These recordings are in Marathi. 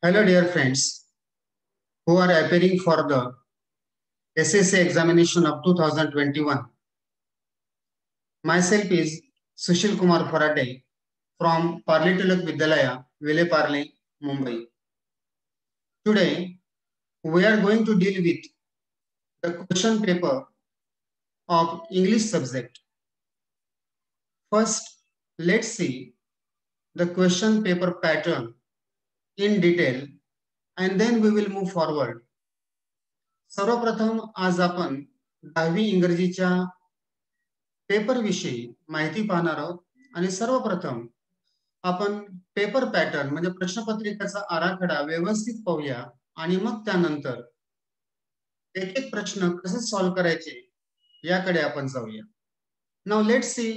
Hello, dear friends who are appearing for the SSA examination of 2021. Myself is Sushil Kumar Farade from Parle Tilak Vidyalaya, Vile Parle, Mumbai. Today, we are going to deal with the question paper of English subject. First, let's see the question paper pattern in detail and then we will move forward. सर्वप्रथम आज आपण 10वी इंग्रजीच्या पेपर विषयी माहिती पाहणार आहोत आणि सर्वप्रथम आपण पेपर पॅटर्न म्हणजे प्रश्नपत्रिकेचा आराखडा व्यवस्थित पाहूया आणि मग त्यानंतर एक एक प्रश्न कसे सॉल्व्ह करायचे याकडे आपण जाऊया. Now let's see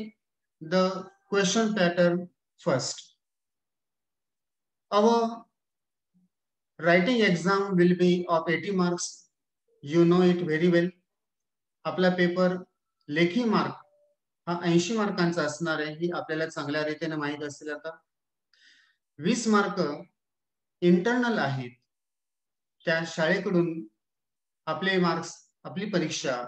the question pattern first. Our writing exam will be of 80 marks. You know it very well. आपला पेपर लेखी मार्क हा 80 मार्कांचा असणार आहे ही आपल्याला चांगल्या रीतीने माहित असेल. आता 20 मार्क इंटरनल आहेत, त्या शाळेकडून आपले मार्क्स आपली परीक्षा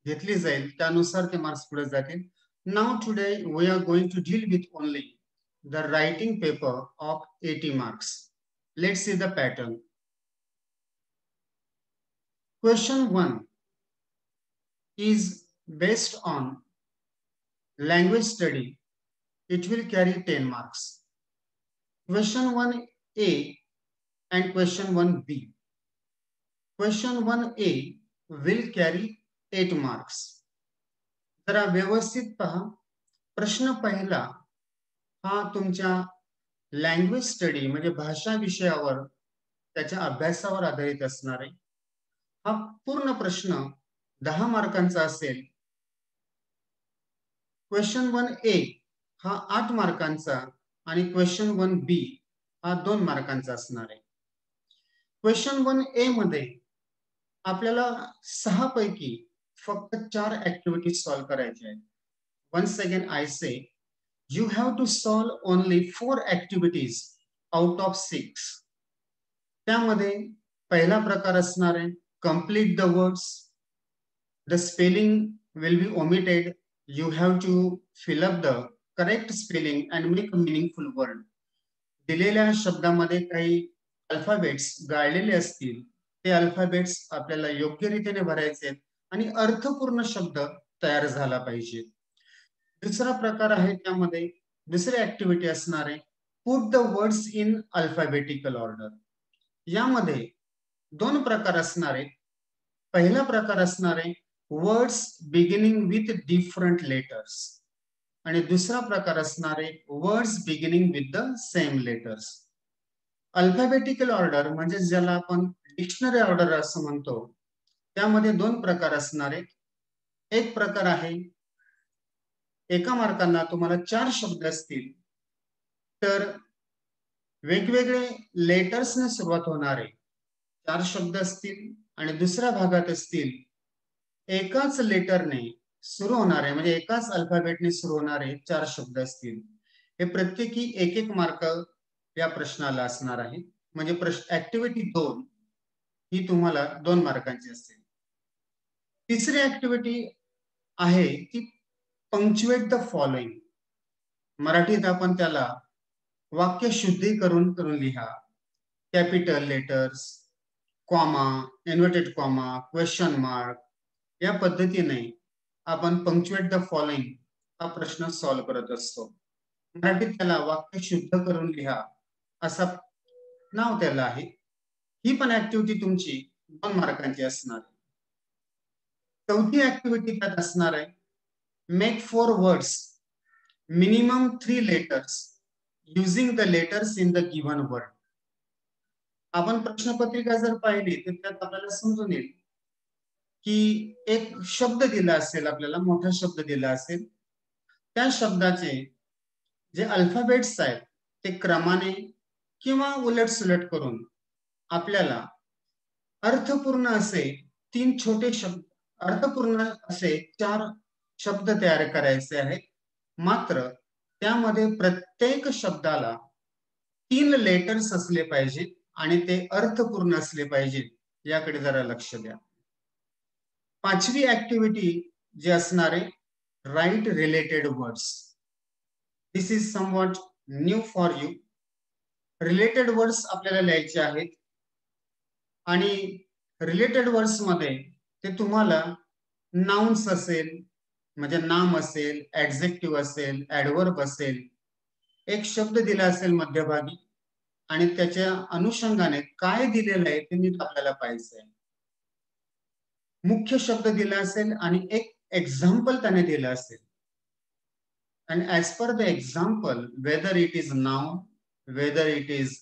घेतली जाईल, त्यानुसार ते मार्क्स पुढे जातील. Now today we are going to deal with only the writing paper of 80 marks. Let's see the pattern. Question 1 is based on language study. It will carry 10 marks. Question 1A and question 1B. Question 1A will carry 8 marks. जरा व्यवस्थित पहा. प्रश्न पहिला हा तुमच्या लँग्वेज स्टडी म्हणजे भाषा विषयावर त्याच्या अभ्यासावर आधारित असणार आहे. हा पूर्ण प्रश्न 10 मार्कांचा असेल. क्वेश्चन 1A हा 8 मार्कांचा आणि क्वेश्चन 1B हा 2 मार्कांचा असणार आहे. क्वेश्चन 1A मध्ये आपल्याला 6 पैकी फक्त 4 ऍक्टिव्हिटीज सॉल्व्ह करायच्या आहेत. Once again I say you have to solve only 4 activities out of 6. त्यामध्ये पहिला प्रकार असणार आहे complete the words. The spelling will be omitted. You have to fill up the correct spelling and make a meaningful word. दिलेल्या शब्दामध्ये काही अल्फाबेट्स गाळलेले असतील, ते अल्फाबेट्स आपल्याला योग्य रीतीने भरायचे आणि अर्थपूर्ण शब्द तयार झाला पाहिजे. दुसरा प्रकार आहे, त्यामध्ये दुसरी ऍक्टिव्हिटी असणार आहे put the words in alphabetical order. यामध्ये 2 प्रकार असणार आहेत. पहिला प्रकार असणार आहे words beginning with different letters आणि दुसरा प्रकार असणार आहे words beginning with the same letters. Alphabetical order म्हणजे ज्याला आपण डिक्शनरी ऑर्डर असं म्हणतो, त्यामध्ये 2 प्रकार असणार आहेत. एक प्रकार आहे एका मार्कांना तुम्हाला 4 शब्द असतील तर वेगवेगळे लेटर्सने सुरुवात होणारे 4 शब्द असतील आणि दुसऱ्या भागात असतील एकाच लेटरने सुरू होणारे म्हणजे एकाच अल्फाबेटने सुरू होणारे 4 शब्द असतील. हे प्रत्येकी 1-1 मार्क या प्रश्नाला असणार आहे. म्हणजे ऍक्टिव्हिटी 2 ही तुम्हाला 2 मार्कांची असेल. तिसरी ऍक्टिव्हिटी आहे ती पंक्च्युएट द फॉलोइंग. मराठीत आपण त्याला वाक्य शुद्धीकरण करून लिहा. Capital letters, comma, inverted comma, question mark या पद्धतीने आपण पंक्च्युएट द फॉलोइंग हा प्रश्न सॉल्व्ह करत असतो. मराठीत त्याला वाक्य शुद्ध करून लिहा असा नाव त्याला आहे. ही पण ऍक्टिव्हिटी तुमची 2 मार्कांची असणार आहे. चौथी ऍक्टिव्हिटी त्यात असणार आहे make 4 words minimum 3 letters using the letters in the given word. आपण प्रश्नपत्रिका जर पाहिली तर त्यात आपल्याला समजून येईल की एक शब्द दिला असेल, आपल्याला मोठा शब्द दिला असेल, त्या शब्दाचे जे अल्फाबेट्स आहेत ते क्रमाने किंवा उलट सुलट करून आपल्याला अर्थपूर्ण असे 3 छोटे शब्द, अर्थपूर्ण असे 4 शब्द तयार करायचे आहेत. मात्र त्यामध्ये प्रत्येक शब्दाला 3 लेटर्स असले पाहिजे आणि ते अर्थपूर्ण असले पाहिजे याकडे जरा लक्ष द्या. पाचवी ऍक्टिव्हिटी जे असणार आहे, write related words. This is somewhat new for you. Related words आपल्याला लिहायचे आहेत आणि रिलेटेड वर्ड्स मध्ये ते तुम्हाला नाउन्स असेल म्हणजे नाम असेल, ऍडजेक्टिव्ह असेल, ऍडवर्ब असेल, एक शब्द दिला असेल मध्यभागी आणि त्याच्या अनुषंगाने काय दिलेलं आहे ते नीट आपल्याला पाहायचं आहे. मुख्य शब्द दिला असेल आणि एक एक्झाम्पल त्याने दिलं असेल. And as per the example, whether it is noun, whether it is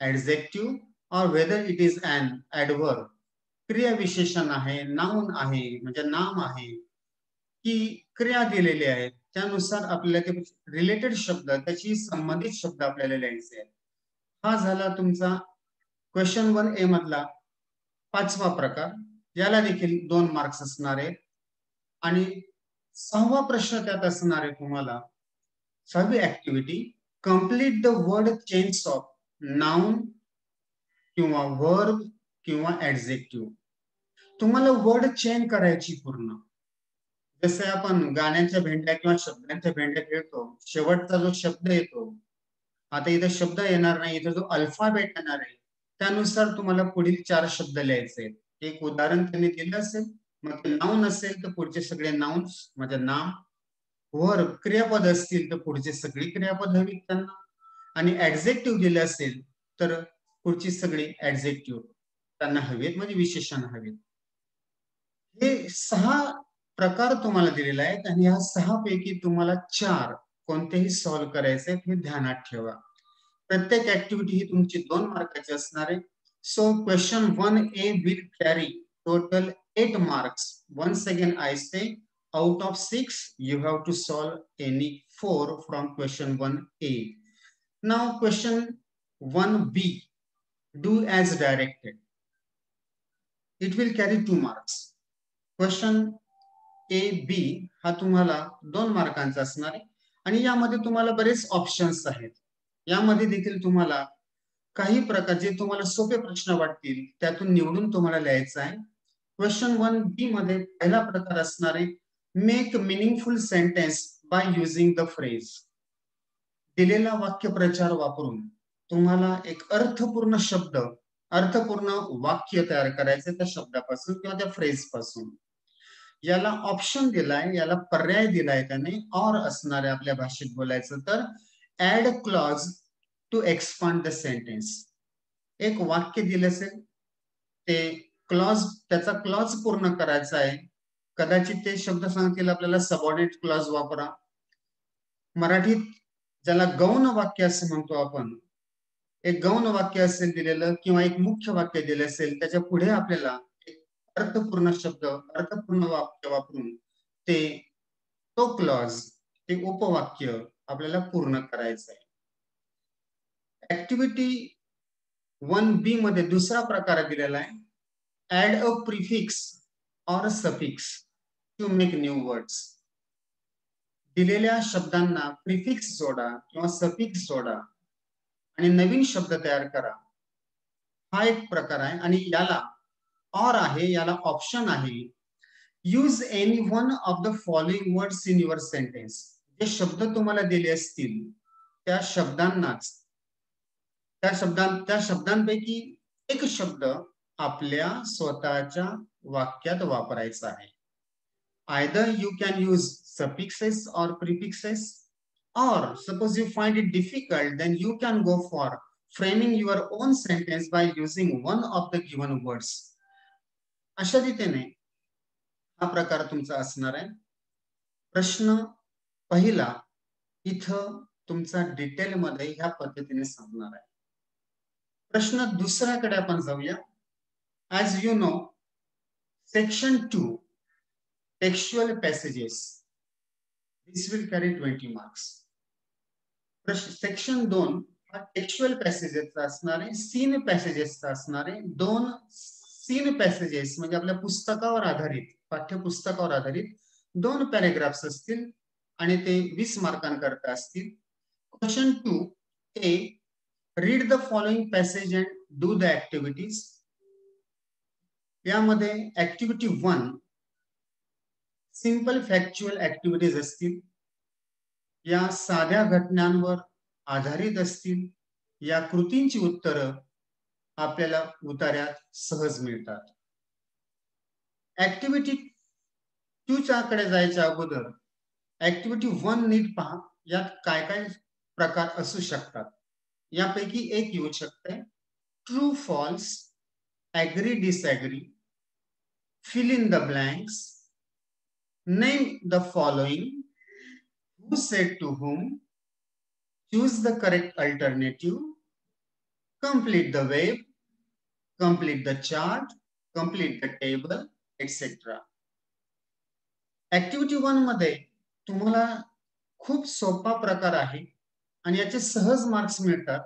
adjective, or whether it is an adverb, क्रिया विशेषण आहे, नाउन आहे म्हणजे नाम आहे की क्रिया दिलेली आहे, त्यानुसार आपल्याला ते रिलेटेड शब्द, त्याची संबंधित शब्द आपल्याला लिहायचे आहेत. हा झाला तुमचा क्वेश्चन 1A मधला पाचवा प्रकार. याला देखील 2 मार्क्स असणार आहेत. आणि 6वा प्रश्न त्यात असणार आहे तुम्हाला. 6वी activity, complete the word change of noun किंवा वर्ब किंवा ऍडजेक्टिव्ह. तुम्हाला वर्ड चेंज करायची पूर्ण. जसे आपण गाण्याच्या भेंड्या किंवा शब्दांच्या भेंड्या खेळतो, शेवटचा जो शब्द येतो, आता इथे शब्द येणार नाही, इथे जो अल्फाबेट येणार आहे त्यानुसार तुम्हाला पुढील 4 शब्द लिहायचे. एक उदाहरण त्यांनी दिलं असेल, मग ते नाउन असेल तर पुढचे सगळे नाउन्स म्हणजे नाम, वर्ब क्रियापद असतील तर पुढचे सगळी क्रियापद हवीत त्यांना, आणि ऍडजेक्टिव्ह दिले असेल तर पुढची सगळी ऍडजेक्टिव्ह त्यांना हवेत म्हणजे विशेषण हवेत. हे 6 प्रकार तुम्हाला दिलेले आहेत आणि ह्या 6 पैकी तुम्हाला 4 कोणतेही सॉल्व्ह करायचे हे ध्यानात ठेवा. प्रत्येक ऍक्टिव्हिटी ही तुमची 2 मार्काची असणार आहे. So question 1A will carry total 8 marks. Once again I say, out of 6 you have to solve any 4 from question 1A. Now question 1B, do as directed. It will carry 2 marks. Question A-B हा तुम्हाला 2 मार्कांचा असणार आहे आणि यामध्ये तुम्हाला बरेच ऑप्शन्स आहेत. यामध्ये देखील तुम्हाला काही प्रकार जे तुम्हाला सोपे प्रश्न वाटतील त्यातून निवडून तुम्हाला लिहायचं आहे. क्वेश्चन 1B मध्ये पहिला प्रकार असणार आहे, make meaningful sentence by using the phrase. दिलेला वाक्यप्रचार वापरून तुम्हाला एक अर्थपूर्ण शब्द, अर्थपूर्ण वाक्य तयार करायचे त्या शब्दापासून किंवा त्या फ्रेज पासून. याला ऑप्शन दिलाय, याला पर्याय दिलाय त्याने, और असणार आहे आपल्या भाषेत बोलायचं तर add clause to expand the sentence. एक वाक्य दिलं असेल, ते क्लॉज, त्याचा क्लॉज पूर्ण करायचा आहे. कदाचित ते शब्द सांगतील आपल्याला सबऑर्डिनेट क्लॉज वापरा. मराठीत ज्याला गौण वाक्य असं म्हणतो आपण, एक गौण वाक्य असेल दिलेलं किंवा एक मुख्य वाक्य दिलं असेल, त्याच्या पुढे आपल्याला अर्थपूर्ण शब्द, अर्थपूर्ण वाक्य वापरून ते तो क्लॉज, ते उपवाक्य आपल्याला पूर्ण करायचं आहे. ऍक्टिव्हिटी 1B मध्ये दुसरा प्रकार दिलेला आहे, add a prefix or suffix to make new words. दिलेल्या शब्दांना प्रिफिक्स जोडा किंवा सफिक्स जोडा आणि नवीन शब्द तयार करा. हा एक प्रकार आहे आणि याला और आहे, याला ऑप्शन आहे, use any one of the following words in your sentence. जे शब्द तुम्हाला दिले असतील त्या शब्दांनाच, त्या शब्दांपैकी एक शब्द आपल्या स्वतःच्या वाक्यात वापरायचा आहे. Either you can use suffixes or prefixes, or suppose you find it difficult, then you can go for framing your own sentence by using one of the given words. अशा रीतीने हा प्रकार तुमचा असणार आहे. प्रश्न पहिला इथं तुमचा डिटेल मध्ये ह्या पद्धतीने सांगणार आहे. प्रश्न दुसऱ्याकडे आपण जाऊया. As you know, section 2 textual passages, this will carry 20 marks. Section 2 हा टेक्स्चुअल पॅसेजेसचा असणार आहे, सीन पॅसेजेसचा असणार आहे. 2 सीन पॅसेजेस म्हणजे आपल्या पुस्तकावर आधारित, पाठ्यपुस्तकावर आधारित 2 पॅरेग्राफ्स असतील आणि ते 20 मार्कांकरता असतील. Question 2A, read the following passage and do the activities. यामध्ये ऍक्टिव्हिटी 1 सिंपल फॅक्च्युअल ऍक्टिव्हिटीज असतील. या साध्या घटनांवर आधारित असतील. या कृतींची उत्तरं आपल्याला उतार्यात सहज मिळतात. ऍक्टिव्हिटी 2 कडे जायच्या अगोदर ऍक्टिव्हिटी 1 नीट पहा. यात काय काय प्रकार असू शकतात. यापैकी एक येऊ शकते true false, agree disagree, fill in the blanks, name the following, who said to whom, choose the correct alternative, complete the web, complete the chart, complete the table, etc. Activity 1 मध्ये तुम्हाला खूप सोपा प्रकार आहे आणि याचे सहज मार्क्स मिळतात.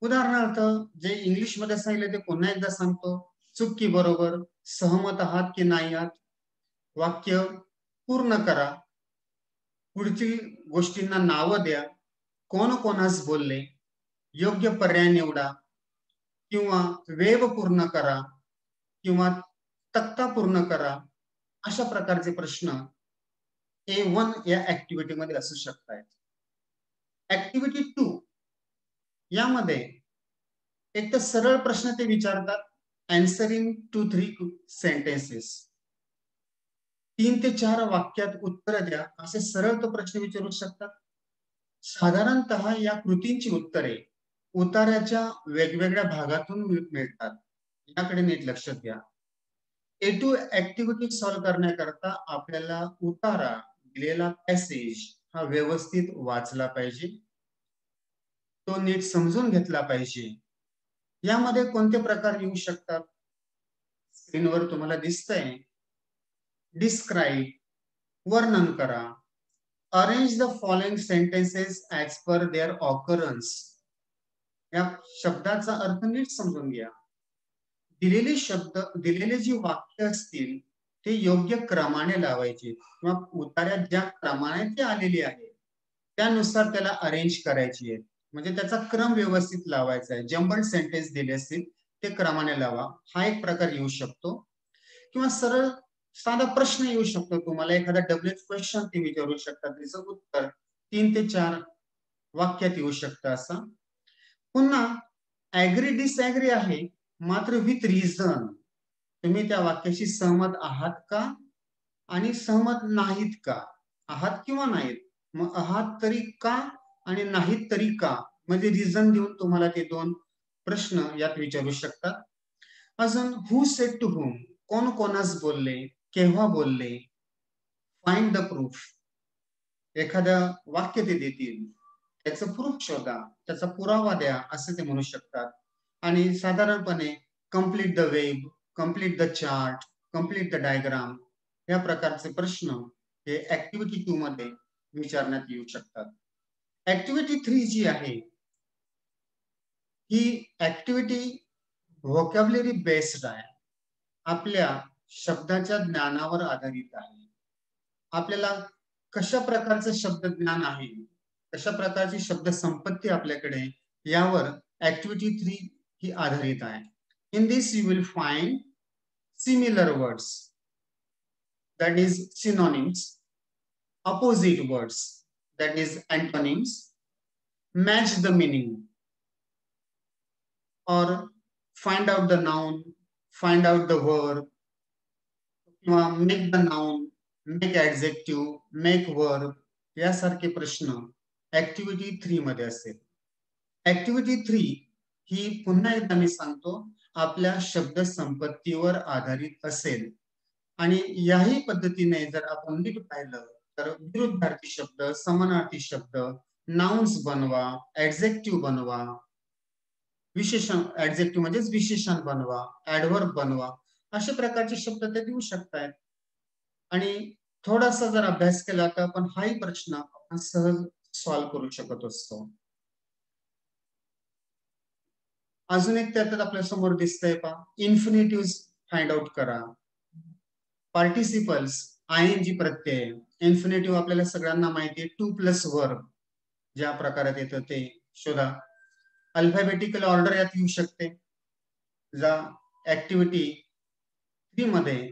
उदाहरणार्थ जे इंग्लिश मध्ये सांगितले ते पुन्हा एकदा सांगतो. चूक की बरोबर, सहमत आहात की नाही आहात, वाक्य पूर्ण करा, पुढील गोष्टींना नावं द्या, कोण कोणास बोलले, योग्य पर्याय निवडा किंवा वेब पूर्ण करा किंवा तक्ता पूर्ण करा. अशा प्रकारचे प्रश्न A1 या ऍक्टिव्हिटी मध्ये असू शकतात. ऍक्टिव्हिटी 2 यामध्ये एक तर सरळ प्रश्न ते विचारतात, अँसरिंग 2-3 सेंटेन्सेस, 3 ते 4 वाक्यात उत्तर द्या असे सरळ तो प्रश्न विचारू शकतात. साधारणतः या कृतींची उत्तरे उतार्याच्या वेगवेगळ्या भागातून मिळतात. याकडे नीट लक्ष द्या. A2 ऍक्टिव्हिटी सॉल्व्ह करण्याकरता आपल्याला उतारा दिलेला पॅसेज हा व्यवस्थित वाचला पाहिजे, तो नीट समजून घेतला पाहिजे. यामध्ये कोणते प्रकार येऊ शकतात? स्क्रीनवर तुम्हाला दिसतंय. डिस्क्राईब, वर्णन करा. Arrange the following sentences as per their occurrence. या शब्दाचा अर्थ नीट समजून घ्या. दिलेले शब्द, दिलेले जी वाक्य असतील ते योग्य क्रमाने लावायचे किंवा उतार्यात ज्या क्रमाने ते आलेली आहे त्यानुसार त्याला अरेंज करायची आहे. म्हणजे त्याचा क्रम व्यवस्थित लावायचा आहे. जंबल्ड सेंटेन्स दिले असतील ते क्रमाने लावा, हा एक प्रकार येऊ शकतो. किंवा सरळ साधा प्रश्न येऊ शकतो. तुम्हाला एखादा डब्ल्यूएच क्वेश्चन ते विचारू शकतात, त्याचं उत्तर 3 ते 4 वाक्यात येऊ शकतं. असा पुन्हा ऍग्री डिसऍग्री आहे, मात्र विथ रिझन. तुम्ही त्या वाक्याशी सहमत आहात का आणि सहमत नाहीत का, आहात किंवा नाहीत, मग आहात तरी का आणि नाहीत तरी का, म्हणजे रिझन देऊन तुम्हाला ते 2 प्रश्न यात विचारू शकतात. अजून हु सेड टू हुम, कोण कोणास बोलले, केव्हा बोलले. फाइंड द प्रूफ, एखादं वाक्य ते देतील, त्याचं प्रूफ शोधा, त्याचा पुरावा द्या असं ते म्हणू शकतात. आणि साधारणपणे complete the web, complete the chart, complete the diagram या प्रकारचे प्रश्न हे ऍक्टिव्हिटी 2 मध्ये विचारण्यात येऊ शकतात. ऍक्टिव्हिटी 3 जी आहे ही ऍक्टिव्हिटी व्होकॅब्युलरी बेस्ड आहे. आपल्या शब्दाच्या ज्ञानावर आधारित आहे. आपल्याला कशा प्रकारचं शब्द ज्ञान आहे, कशा प्रकारची शब्द संपत्ती आपल्याकडे, यावर ऍक्टिव्हिटी 3 ही आधारित आहे. In this you will find similar words, that is synonyms, opposite words, that is antonyms, match the meaning, or find out the noun, find out the verb, किंवा make the noun, make adjective, make verb यासारखे प्रश्न ऍक्टिव्हिटी 3 मध्ये असेल. ऍक्टिव्हिटी 3 ही पुन्हा एकदा मी सांगतो आपल्या शब्द संपत्तीवर आधारित असेल. आणि याही पद्धतीने जर आपण नीट पाहिलं तर विरुद्धार्थी शब्द, समानार्थी शब्द, नाउन्स बनवा, ऍडजेक्टिव्ह बनवा, विशेषण, ऍडजेक्टिव्ह म्हणजेच विशेषण बनवा, ऍडव्हर्ब बनवा, अशा प्रकारचे शब्द ते देऊ शकतात. आणि थोडासा जर अभ्यास केला तर आपण हाही प्रश्न आपण सहज सॉल्व्ह करू शकत असतो. अजून एक त्यात आपल्या समोर दिसतंय पहा, इन्फिनिटिव्ह फाइंड आउट करा. पार्टिसिपल्स, आयएनजी प्रत्यय, इन्फिनिटिव्ह आपल्याला सगळ्यांना माहिती आहे, टू प्लस वर्ब ज्या प्रकारात येतं ते शोधा. अल्फाबेटिकल ऑर्डर यात येऊ शकते. जा ऍक्टिव्हिटी 3 मध्ये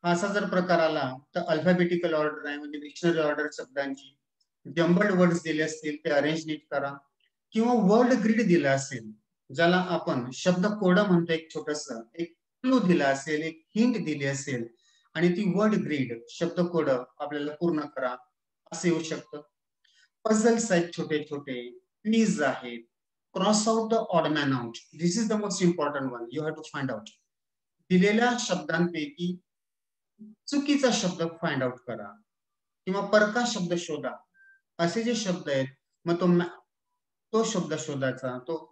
असा जर प्रकार आला तर अल्फाबेटिकल ऑर्डर आहे, म्हणजे डिक्शनरी ऑर्डर शब्दांची. जम्बल्ड वर्ड्स दिले असतील ते अरेंज नीट करा, किंवा वर्ड ग्रिड दिला असेल ज्याला आपण शब्द कोड म्हणतो, एक छोटस एक क्लू दिला असेल, एक हिंट दिली असेल, आणि ती वर्ड ग्रिड शब्द कोड आपल्याला पूर्ण करा असं येऊ शकतं. पझल्स आहेत छोटे छोटे, क्विज आहेत, cross out the odd man out. This is the most important one, you have to find out. दिलेल्या शब्दांपैकी चुकीचा शब्द फाइंड आउट करा, किंवा परका शब्द शोधा, असे जे शब्द आहेत मग तो शब्द शोधायचा, तो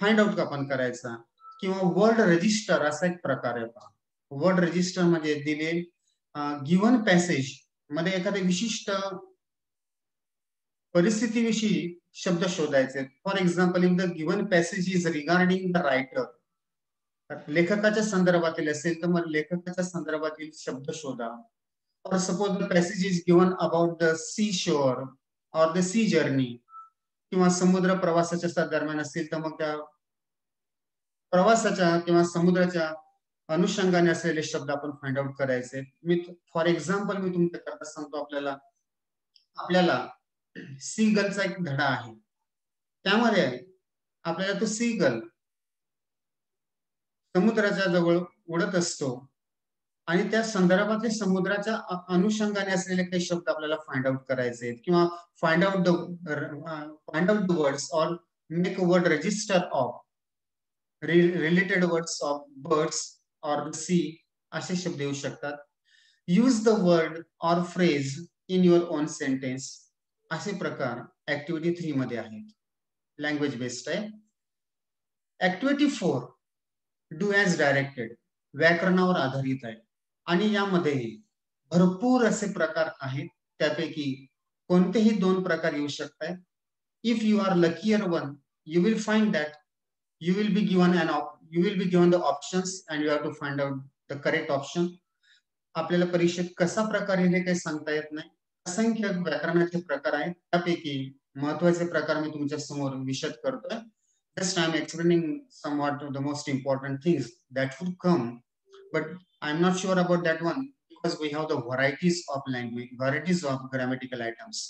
फाइंड आउट आपण करायचा. किंवा वर्ड रजिस्टर असा एक प्रकार आहे पहा. वर्ड रजिस्टर म्हणजे दिले गिव्हन पॅसेज मध्ये एखाद्या विशिष्ट परिस्थितीविषयी शब्द शोधायचे. For example, if the given passage is regarding the writer, लेखकाच्या संदर्भातील असेल तर मग लेखकाच्या संदर्भातील शब्द शोधा. Or suppose the passage is given about the sea shore or the sea journey, किंवा समुद्र प्रवासाच्या दरम्यान असेल तर मग त्या प्रवासाच्या किंवा समुद्राच्या अनुषंगाने असलेले शब्द आपण फाइंड आउट करायचे. मी फॉर एक्झाम्पल मी तुमच्याकरता सांगतो, आपल्याला सीगलचा एक धडा आहे. त्यामध्ये आपल्याला तो सीगल समुद्राच्या जवळ उडत असतो, आणि त्या संदर्भातले समुद्राच्या अनुषंगाने असलेले काही शब्द आपल्याला फाइंड आउट करायचे आहेत, किंवा फाइंड आउट द वर्ड्स और make a word register of related words of birds और सी, असे शब्द येऊ शकतात. यूज द वर्ड और phrase in your on sentence, असे प्रकार ऍक्टिव्हिटी 3 मध्ये आहेत. लँग्वेज बेस्ड आहे. ऍक्टिव्हिटी 4 डू ॲज डायरेक्टेड, व्याकरणावर आधारित आहे, आणि यामध्ये भरपूर असे प्रकार आहेत. त्यापैकी कोणतेही 2 प्रकार येऊ शकतात. If you are luckier one, you will find that you will be given the options and you have to find out the correct option. आपल्याला परीक्षेत कसा प्रकार येईल हे काही सांगता येत नाही. असंख्य व्याकरणाचे प्रकार आहेत. त्यापैकी महत्त्वाचे प्रकार मी तुमच्या समोर विशद करतोय. Just I am explaining somewhat of the most important things that would come, but I am not sure about that one because we have the varieties of language, varieties of grammatical items.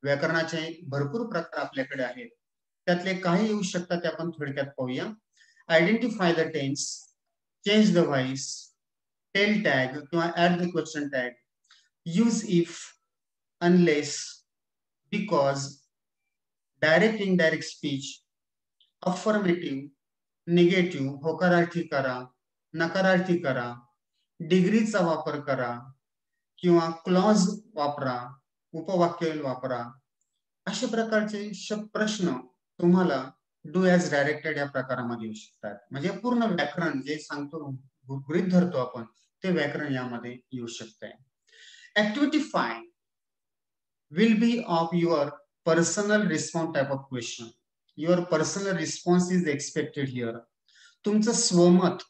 व्याकरणाचे भरपूर प्रकार आपल्याकडे आहेत. त्यातले काही येऊ शकतात ते आपण थोडक्यात पाहूया. Identify the tense, change the voice, tell tag किंवा add the question tag, use if, unless, because, direct indirect speech, affirmative, negative, होकारार्थी करा, नकारार्थी करा, डिग्रीचा वापर करा, किंवा क्लॉज वापरा, उपवाक्य वापरा. अशा प्रकारचे प्रश्न तुम्हाला डू ॲज डायरेक्टेड या प्रकारामध्ये येऊ शकतात. म्हणजे पूर्ण व्याकरण जे सांगतो, गृहीत धरतो आपण, ते व्याकरण यामध्ये येऊ शकते. Activity 5 will be of your personal response type of question. Your personal response is expected here. तुमचं स्वमत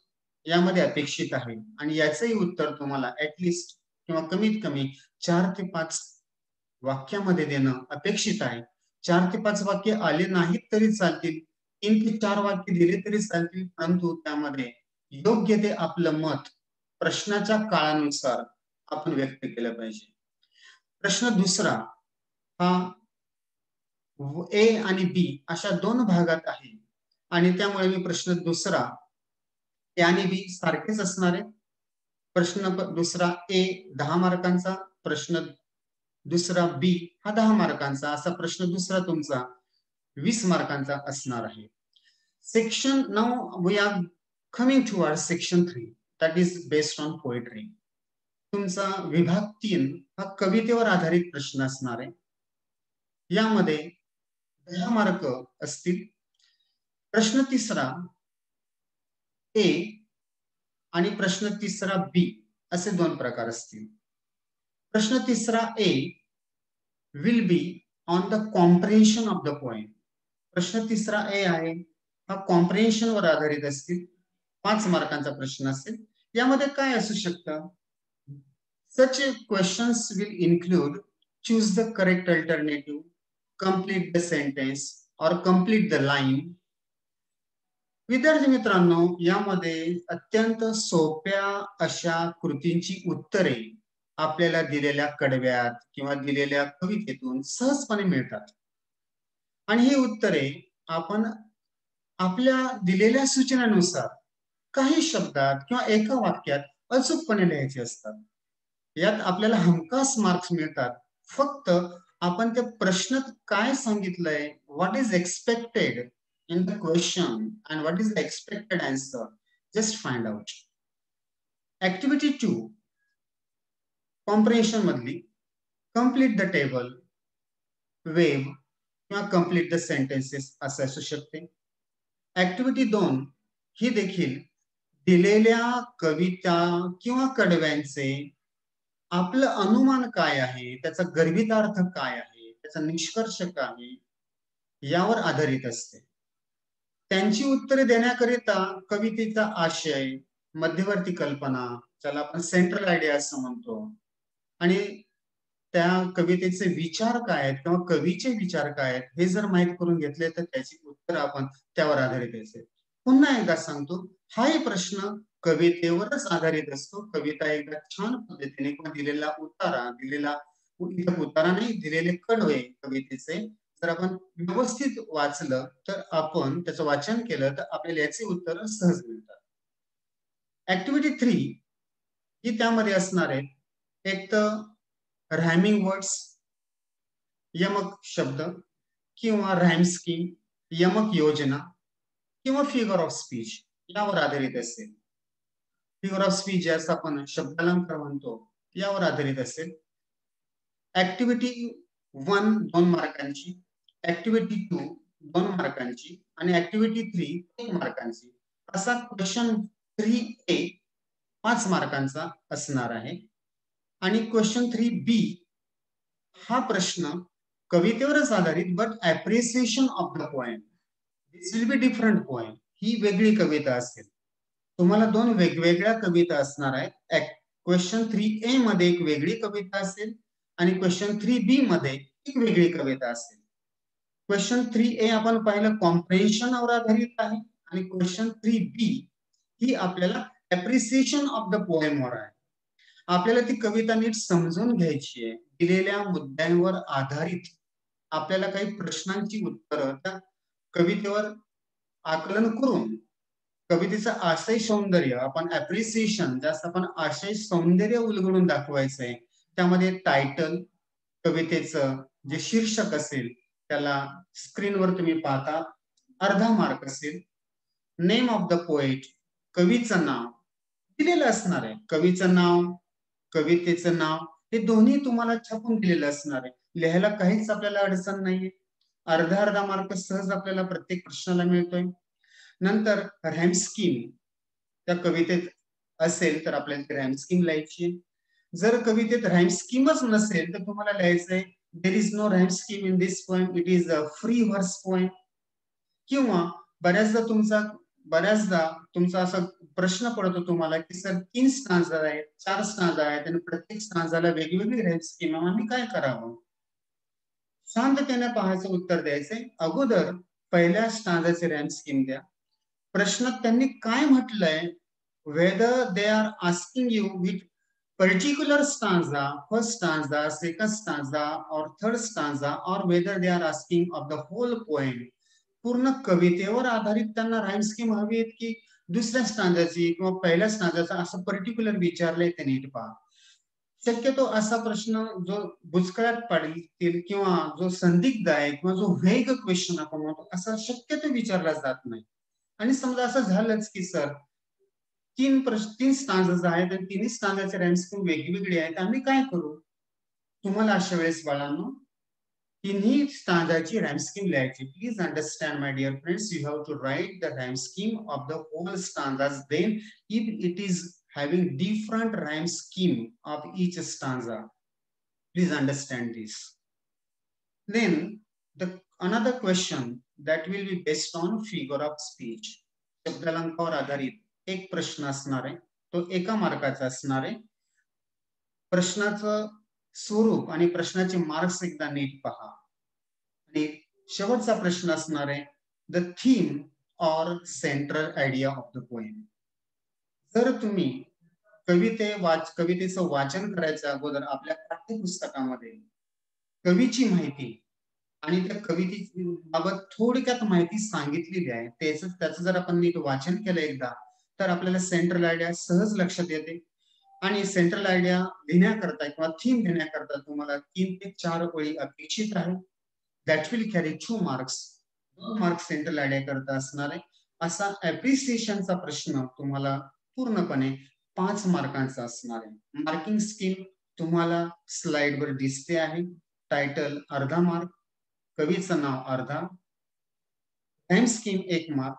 यामध्ये अपेक्षित आहे, आणि याचंही उत्तर तुम्हाला ऍटलिस्ट किंवा कमीत कमी 4 ते 5 वाक्यामध्ये देणं अपेक्षित आहे. 4 ते 5 वाक्य आले नाहीत तरी चालतील, 3 ते 4 वाक्य दिले तरी चालतील, परंतु त्यामध्ये योग्य ते आपलं मत प्रश्नाच्या काळानुसार आपण व्यक्त केलं पाहिजे. प्रश्न दुसरा हा ए आणि बी अशा 2 भागात आहे, आणि त्यामुळे मी प्रश्न दुसरा ए आणि बी सारखेच असणार आहे. प्रश्न दुसरा ए 10 मार्कांचा, प्रश्न दुसरा बी हा 10 मार्कांचा, असा प्रश्न दुसरा तुमचा 20 मार्कांचा असणार आहे. Section now we are coming toward section 3 that is based on poetry. तुमचा विभाग 3 हा कवितेवर आधारित प्रश्न असणार आहे. यामध्ये 10 मार्क असतील. प्रश्न तिसरा ए आणि प्रश्न तिसरा बी असे 2 प्रकार असतील. प्रश्न तिसरा ए will be on the comprehension of the poem. प्रश्न तिसरा ए आहे, हा कॉम्प्रिहेन्शन वर आधारित असतील. 5 मार्कांचा प्रश्न असेल. यामध्ये काय असू शकतं? Such questions will include choose the correct alternative, complete the sentence or complete the line, विद्यार्थी मित्रांनो, यामध्ये अत्यंत सोप्या अशा कृतींची उत्तरे आपल्याला दिलेल्या कडव्यात किंवा दिलेल्या कवितेतून सहजपणे मिळतात. आणि ही उत्तरे आपण आपल्या दिलेल्या सूचनेनुसार काही शब्दात किंवा एका वाक्यात अचूकपणे लिहायचे असतात. यात आपल्याला हमखास मार्क्स मिळतात. फक्त आपण त्या प्रश्नात काय सांगितलंय, what is expected in the question and what is the expected answer, just find out. Activity 2 comprehension मधली कंप्लीट द टेबल, वेव किंवा कंप्लीट द सेंटेन्सेस असं असू शकते. ऍक्टिव्हिटी 2 ही देखील दिलेल्या कविता किंवा कडव्यांचे आपलं अनुमान काय आहे, त्याचा गर्भितार्थ काय आहे, त्याचा निष्कर्ष काय आहे, यावर आधारित असते. त्यांची उत्तरे देण्याकरिता कवितेचा आशय, मध्यवर्ती कल्पना, ज्याला आपण सेंट्रल आयडिया असं म्हणतो, आणि त्या कवितेचे विचार काय आहेत किंवा कवीचे विचार काय आहेत हे जर माहीत करून घेतले तर त्याची उत्तर आपण त्यावर आधारित असेल. पुन्हा एकदा सांगतो, हाही प्रश्न कवितेवरच आधारित असतो. कविता एकदा छान पद्धतीने किंवा दिलेला उतारा नाही, दिलेले कडवे कवितेचे जर आपण व्यवस्थित वाचलं तर आपण त्याचं वाचन केलं तर आपल्याला याची उत्तर सहज मिळतात. ऍक्टिव्हिटी 3 ही त्यामध्ये असणार आहे. एक तर रायमिंग वर्ड्स, यमक शब्द किंवा राइम स्कीम, यमक योजना किंवा फिगर ऑफ स्पीच यावर आधारित असेल. फिगर ऑफ स्पीच ज्यास आपण शब्दालंकार म्हणतो यावर आधारित असेल. ऍक्टिव्हिटी 1 2 मार्कांची, ऍक्टिव्हिटी 2 2 मार्कांची आणि ऍक्टिव्हिटी 3 1 मार्कांची असा क्वेश्चन 3A 5 मार्कांचा असणार आहे. आणि क्वेश्चन 3B हा प्रश्न कवितेवरच आधारित, but appreciation of the poem, this will be different poem, ही वेगळी कविता असेल. तुम्हाला दोन वेगवेगळ्या कविता असणार आहेत. क्वेश्चन 3A मध्ये एक वेगळी कविता असेल आणि क्वेश्चन 3B मध्ये एक वेगळी कविता असेल. क्वेश्चन 3A आपण पाहिलं कॉम्प्रिहेन्शनवर आधारित आहे आणि क्वेश्चन 3B ही आपल्याला अप्रिसिएशन ऑफ द पोएमवर आहे. आपल्याला ती कविता नीट समजून घ्यायची आहे. दिलेल्या मुद्द्यांवर आधारित आपल्याला काही प्रश्नांची उत्तरं त्या कवितेवर आकलन करून कवितेचं आशय सौंदर्य आपण अप्रिसिएशन, जास्त आपण आशय सौंदर्य उलगडून दाखवायचंय. त्यामध्ये टायटल, कवितेचं जे शीर्षक असेल त्याला स्क्रीनवर तुम्ही पाहता अर्धा मार्क असेल. नेम ऑफ द पोएट, कवीचं नाव दिलेलं असणार आहे. कवीचं नाव, कवितेचं नाव हे दोन्ही तुम्हाला छापून दिलेलं असणार आहे. लिहायला काहीच आपल्याला अडचण नाहीये. अर्धा अर्धा मार्क सहज आपल्याला प्रत्येक प्रश्नाला मिळतोय. नंतर राइम स्कीम, त्या कवितेत असेल तर आपल्याला राइम स्कीम लिहायची. जर कवितेत राइम स्कीमच नसेल तर तुम्हाला लिहायचंय there is no rhyme scheme in this poem, it is a free verse poem. किंवा बऱ्याचदा तुमचा असा प्रश्न पडतो तुम्हाला की सर 3 स्टांजा आहेत, 4 स्टांजा आहेत आणि प्रत्येक स्टांजाला वेगवेगळी राइम स्कीम आहे, आम्ही काय करावं? शांततेने पाहायचं, उत्तर द्यायचंय. अगोदर पहिल्या स्टांजाची राइम स्कीम द्या. प्रश्नात त्यांनी काय म्हटलंय, whether they are asking you with particular stanza, first stanza, second stanza or third stanza, or whether they are asking of the whole poem, पूर्ण कवितेवर आधारित त्यांना राइम स्कीम हवी आहे की दुसऱ्या स्टांजाची किंवा पहिल्या स्टांजाचा, असं पर्टिक्युलर विचारलंय ते नीट पहा. शक्यतो असा प्रश्न जो बुचकळ्यात पाडतील किंवा जो संदिग्ध आहे किंवा जो वेग क्वेश्चन आपण म्हणतो असा शक्यतो विचारला जात नाही. आणि समजा असं झालंच की सर 3 स्टांजाज आहेत आणि तिन्ही स्टांजाचे राइम स्कीम वेगवेगळी आहेत, आम्ही काय करू? तुम्हाला अशा वेळेस बाळांनो तिन्ही स्टांजाची राइम स्कीम लिहायची. Please understand my dear friends, you have to write the rhyme scheme of the whole stanzas. Then if it is having different rhyme scheme of each stanza, please understand this. Then another question that will be based on figure of speech, शब्दालंकावर आधारित एक प्रश्न असणार आहे. तो एका मार्काचा असणार आहे. प्रश्नाचं स्वरूप आणि प्रश्नाचे मार्क्स एकदा नीट पहा. आणि शेवटचा प्रश्न असणार आहे the theme or central idea of the poem. जर तुम्ही कवितेचं वाचन करायच्या अगोदर आपल्या पाठ्यपुस्तकामध्ये कवीची माहिती आणि त्या कवितेची बाबत थोडक्यात माहिती सांगितलेली आहे, त्याचं जर आपण नीट वाचन केलं एकदा, तर आपल्याला सेंट्रल आयडिया सहज लक्षात येते. आणि सेंट्रल आयडिया लिहिण्याकरता किंवा थीम लिहिण्याकरता तुम्हाला 3 ते 4 ओळी अपेक्षित आहे. That will carry 2 marks. 2 marks central idea करता असणार आहे. असा ऍप्रिसिएशनचा प्रश्न तुम्हाला पूर्णपणे 5 मार्कांचा असणार आहे. मार्किंग स्कीम तुम्हाला स्लाइडवर दिसते आहे. टायटल अर्धा मार्क, कवीचं नाव अर्धा, time scheme 1 mark,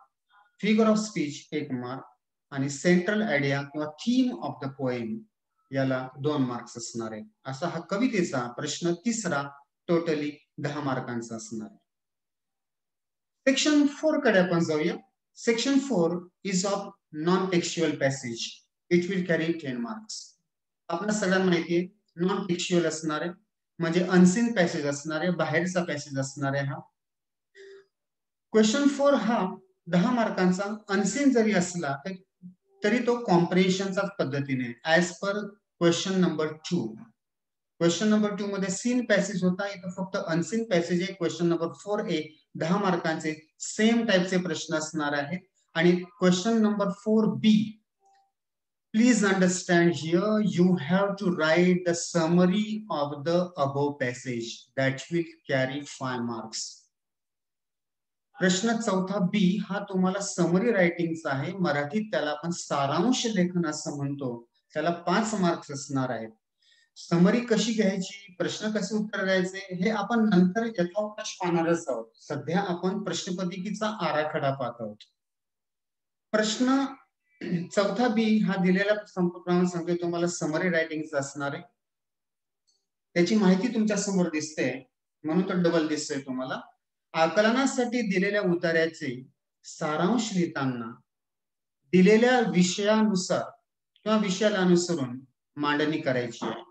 figure of speech 1 mark आणि सेंट्रल आयडिया किंवा थीम ऑफ द पोएम याला 2 मार्क्स असणार आहे. असा हा कवितेचा प्रश्न तिसरा टोटली 10 मार्कांचा असणार आहे. सेक्शन 4 कडे आपण जाऊया. Section 4 is of non textual passage. It will carry 10 marks. आपल्याला सगळ्यांना माहिती आहे नॉन टेक्स्च्युअल असणार आहे म्हणजे अनसीन पॅसेज असणार आहे, बाहेरचा पॅसेज असणार आहे. हा क्वेश्चन 4 हा 10 मार्कांचा अनसीन जरी असला तरी तो कॉम्प्रिहेन्शनच्याच पद्धतीने as per question number 2. Question number 2 मध्ये सीन पॅसेज होता, इथं फक्त अनसीन पॅसेज आहे. क्वेश्चन नंबर 4A 10 मार्कांचे सेम टाइपचे प्रश्न असणार आहेत. आणि question number 4B, please understand here you have to write the summary of the above passage that will carry 5 marks. प्रश्न चौथा बी हा तुम्हाला समरी रायटिंगचा आहे. मराठीत त्याला आपण सारांश लेखन असं म्हणतो. त्याला 5 मार्क्स असणार आहेत. समरी कशी घ्यायची, प्रश्न कसे उत्तर द्यायचे हे आपण नंतर यथावकाश पाहणारच आहोत. सध्या आपण प्रश्नपत्रिकेचा आराखडा पाहत आहोत. प्रश्न चौथा बी हा दिलेल्या संपूर्ण सांगतोय तुम्हाला समरी रायटिंगचा असणार आहे. त्याची माहिती तुमच्या समोर दिसते म्हणून तो डबल दिसतोय तुम्हाला. आकलनासाठी दिलेल्या उतार्याचे सारांश लिहिताना दिलेल्या विषयानुसार किंवा विषयाला अनुसरून मांडणी करायची आहे.